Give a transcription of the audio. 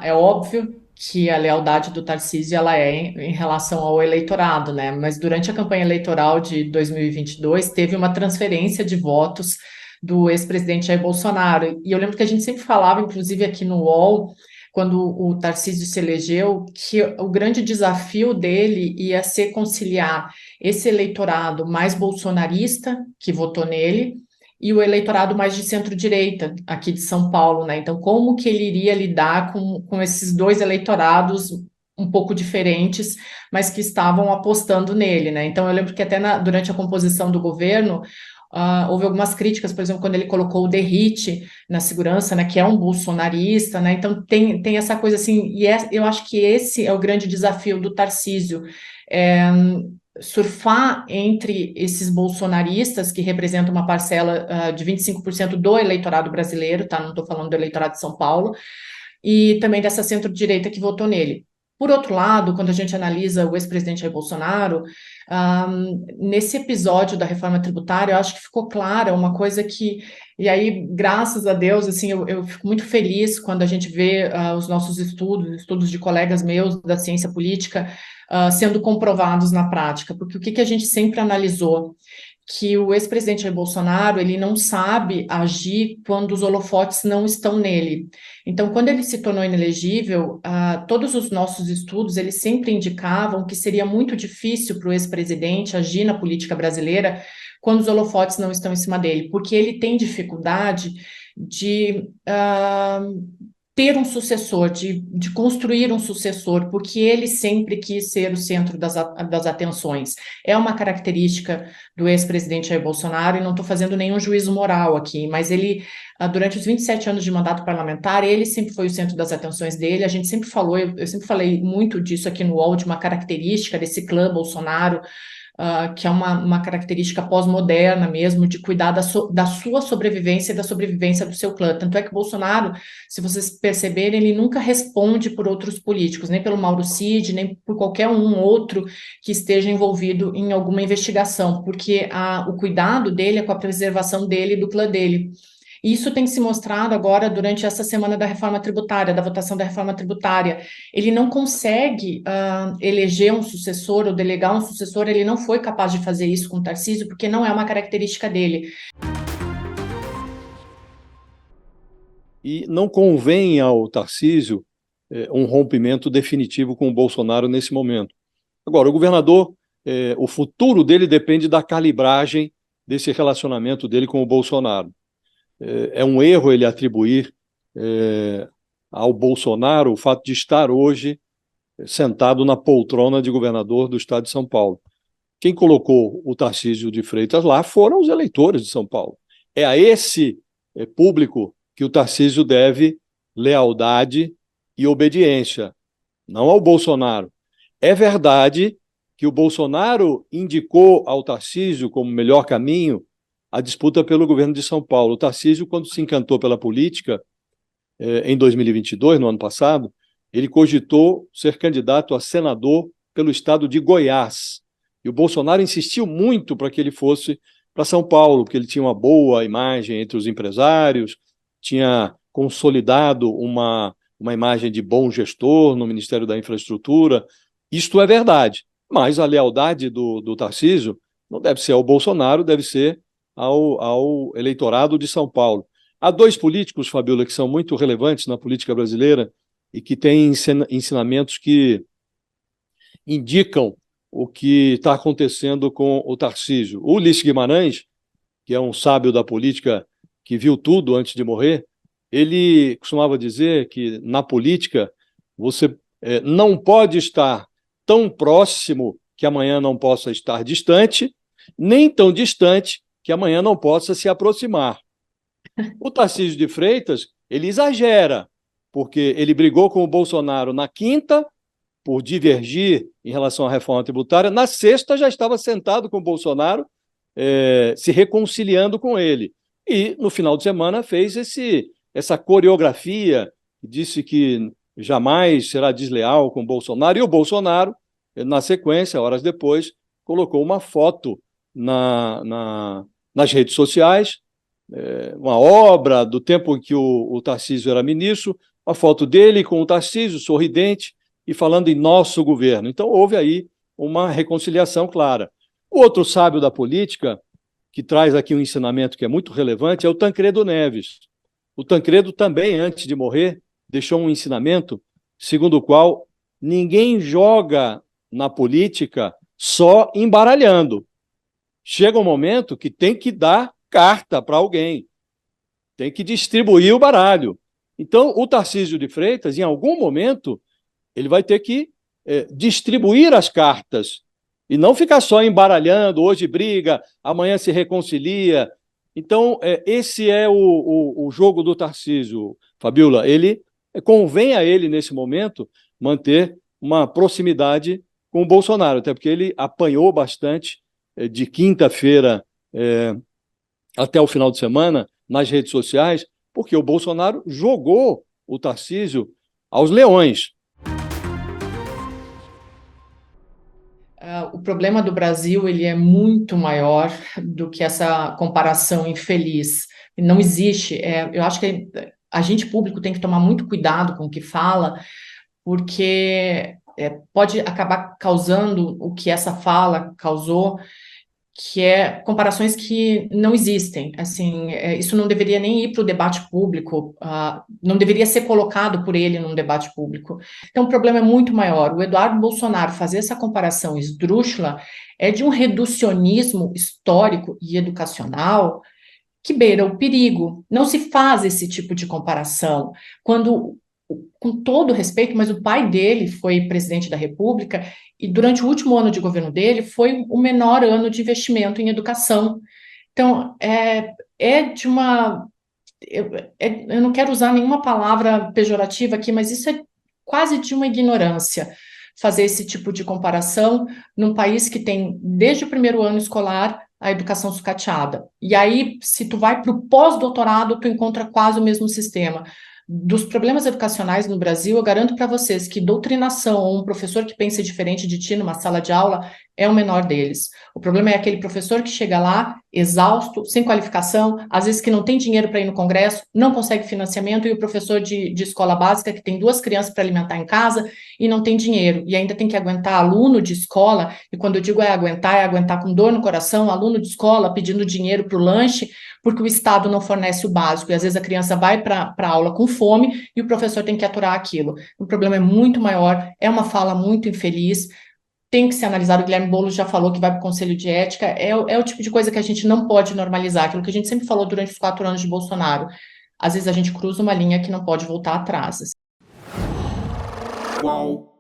é óbvio que a lealdade do Tarcísio ela é em relação ao eleitorado, né? Mas durante a campanha eleitoral de 2022 teve uma transferência de votos do ex-presidente Jair Bolsonaro. E eu lembro que a gente sempre falava, inclusive aqui no UOL, quando o Tarcísio se elegeu, que o grande desafio dele ia ser conciliar esse eleitorado mais bolsonarista que votou nele e o eleitorado mais de centro-direita aqui de São Paulo, né? Então, como que ele iria lidar com esses dois eleitorados um pouco diferentes, mas que estavam apostando nele, né? Então, eu lembro que até durante a composição do governo, houve algumas críticas, por exemplo, quando ele colocou o Derrite na segurança, né, que é um bolsonarista, né? Então, tem essa coisa assim, eu acho que esse é o grande desafio do Tarcísio. É, surfar entre esses bolsonaristas, que representam uma parcela de 25% do eleitorado brasileiro, tá? Não estou falando do eleitorado de São Paulo, e também dessa centro-direita que votou nele. Por outro lado, quando a gente analisa o ex-presidente Jair Bolsonaro, nesse episódio da reforma tributária, eu acho que ficou clara uma coisa que, e aí, graças a Deus, assim, eu fico muito feliz quando a gente vê os nossos estudos de colegas meus da ciência política, sendo comprovados na prática, porque o que a gente sempre analisou? Que o ex-presidente Jair Bolsonaro, ele não sabe agir quando os holofotes não estão nele. Então, quando ele se tornou inelegível, todos os nossos estudos, eles sempre indicavam que seria muito difícil para o ex-presidente agir na política brasileira quando os holofotes não estão em cima dele, porque ele tem dificuldade de ter um sucessor, de construir um sucessor, porque ele sempre quis ser o centro das atenções. É uma característica do ex-presidente Jair Bolsonaro, e não estou fazendo nenhum juízo moral aqui, mas ele, durante os 27 anos de mandato parlamentar, ele sempre foi o centro das atenções dele, a gente sempre falou, eu sempre falei muito disso aqui no UOL, de uma característica desse clã Bolsonaro, que é uma característica pós-moderna mesmo, de cuidar da sua sobrevivência e da sobrevivência do seu clã. Tanto é que Bolsonaro, se vocês perceberem, ele nunca responde por outros políticos, nem pelo Mauro Cid, nem por qualquer um outro que esteja envolvido em alguma investigação, porque o cuidado dele é com a preservação dele e do clã dele. E isso tem se mostrado agora durante essa semana da reforma tributária, da votação da reforma tributária. Ele não consegue eleger um sucessor ou delegar um sucessor, ele não foi capaz de fazer isso com o Tarcísio, porque não é uma característica dele. E não convém ao Tarcísio um rompimento definitivo com o Bolsonaro nesse momento. Agora, o governador, o futuro dele depende da calibragem desse relacionamento dele com o Bolsonaro. É um erro ele atribuir ao Bolsonaro o fato de estar hoje sentado na poltrona de governador do estado de São Paulo. Quem colocou o Tarcísio de Freitas lá foram os eleitores de São Paulo. É a esse público que o Tarcísio deve lealdade e obediência, não ao Bolsonaro. É verdade que o Bolsonaro indicou ao Tarcísio como melhor caminho a disputa pelo governo de São Paulo. O Tarcísio, quando se encantou pela política, em 2022, no ano passado, ele cogitou ser candidato a senador pelo estado de Goiás. E o Bolsonaro insistiu muito para que ele fosse para São Paulo, porque ele tinha uma boa imagem entre os empresários, tinha consolidado uma imagem de bom gestor no Ministério da Infraestrutura. Isto é verdade, mas a lealdade do Tarcísio não deve ser ao Bolsonaro, deve ser ao eleitorado de São Paulo. Há dois políticos, Fabiola, que são muito relevantes na política brasileira e que têm ensinamentos que indicam o que está acontecendo com o Tarcísio. O Ulisses Guimarães, que é um sábio da política que viu tudo antes de morrer, ele costumava dizer que na política você não pode estar tão próximo que amanhã não possa estar distante, nem tão distante que amanhã não possa se aproximar. O Tarcísio de Freitas, ele exagera, porque ele brigou com o Bolsonaro na quinta, por divergir em relação à reforma tributária, na sexta já estava sentado com o Bolsonaro, se reconciliando com ele. E, no final de semana, fez essa coreografia, disse que jamais será desleal com o Bolsonaro, e o Bolsonaro, na sequência, horas depois, colocou uma foto nas redes sociais, uma obra do tempo em que o Tarcísio era ministro, a foto dele com o Tarcísio, sorridente, e falando em nosso governo. Então, houve aí uma reconciliação clara. O outro sábio da política, que traz aqui um ensinamento que é muito relevante, é o Tancredo Neves. O Tancredo também, antes de morrer, deixou um ensinamento segundo o qual ninguém joga na política só embaralhando. Chega um momento que tem que dar carta para alguém, tem que distribuir o baralho. Então, o Tarcísio de Freitas, em algum momento, ele vai ter que distribuir as cartas e não ficar só embaralhando, hoje briga, amanhã se reconcilia. Então, esse é o jogo do Tarcísio, Fabiola. Ele convém a ele, nesse momento, manter uma proximidade com o Bolsonaro, até porque ele apanhou bastante de quinta-feira até o final de semana nas redes sociais, porque o Bolsonaro jogou o Tarcísio aos leões. O problema do Brasil ele é muito maior do que essa comparação infeliz. Não existe. Eu acho que agente público tem que tomar muito cuidado com o que fala, porque pode acabar causando o que essa fala causou, que é comparações que não existem. Assim, isso não deveria nem ir para o debate público, não deveria ser colocado por ele num debate público. Então, o problema é muito maior. O Eduardo Bolsonaro fazer essa comparação esdrúxula é de um reducionismo histórico e educacional que beira o perigo. Não se faz esse tipo de comparação. Quando, com todo respeito, mas o pai dele foi presidente da República e durante o último ano de governo dele foi o menor ano de investimento em educação. Então, é de uma... eu não quero usar nenhuma palavra pejorativa aqui, mas isso é quase de uma ignorância fazer esse tipo de comparação num país que tem, desde o primeiro ano escolar, a educação sucateada. E aí, se tu vai para o pós-doutorado, tu encontra quase o mesmo sistema. Dos problemas educacionais no Brasil, eu garanto para vocês que doutrinação ou um professor que pensa diferente de ti numa sala de aula é o menor deles. O problema é aquele professor que chega lá, exausto, sem qualificação, às vezes que não tem dinheiro para ir no congresso, não consegue financiamento, e o professor de escola básica que tem 2 crianças para alimentar em casa e não tem dinheiro, e ainda tem que aguentar aluno de escola, e quando eu digo é aguentar com dor no coração, aluno de escola pedindo dinheiro para o lanche, porque o Estado não fornece o básico, e às vezes a criança vai para a aula com fome e o professor tem que aturar aquilo. O problema é muito maior, é uma fala muito infeliz, tem que ser analisado. O Guilherme Boulos já falou que vai para o Conselho de Ética, é o tipo de coisa que a gente não pode normalizar, aquilo que a gente sempre falou durante os 4 anos de Bolsonaro. Às vezes a gente cruza uma linha que não pode voltar atrás. Qual?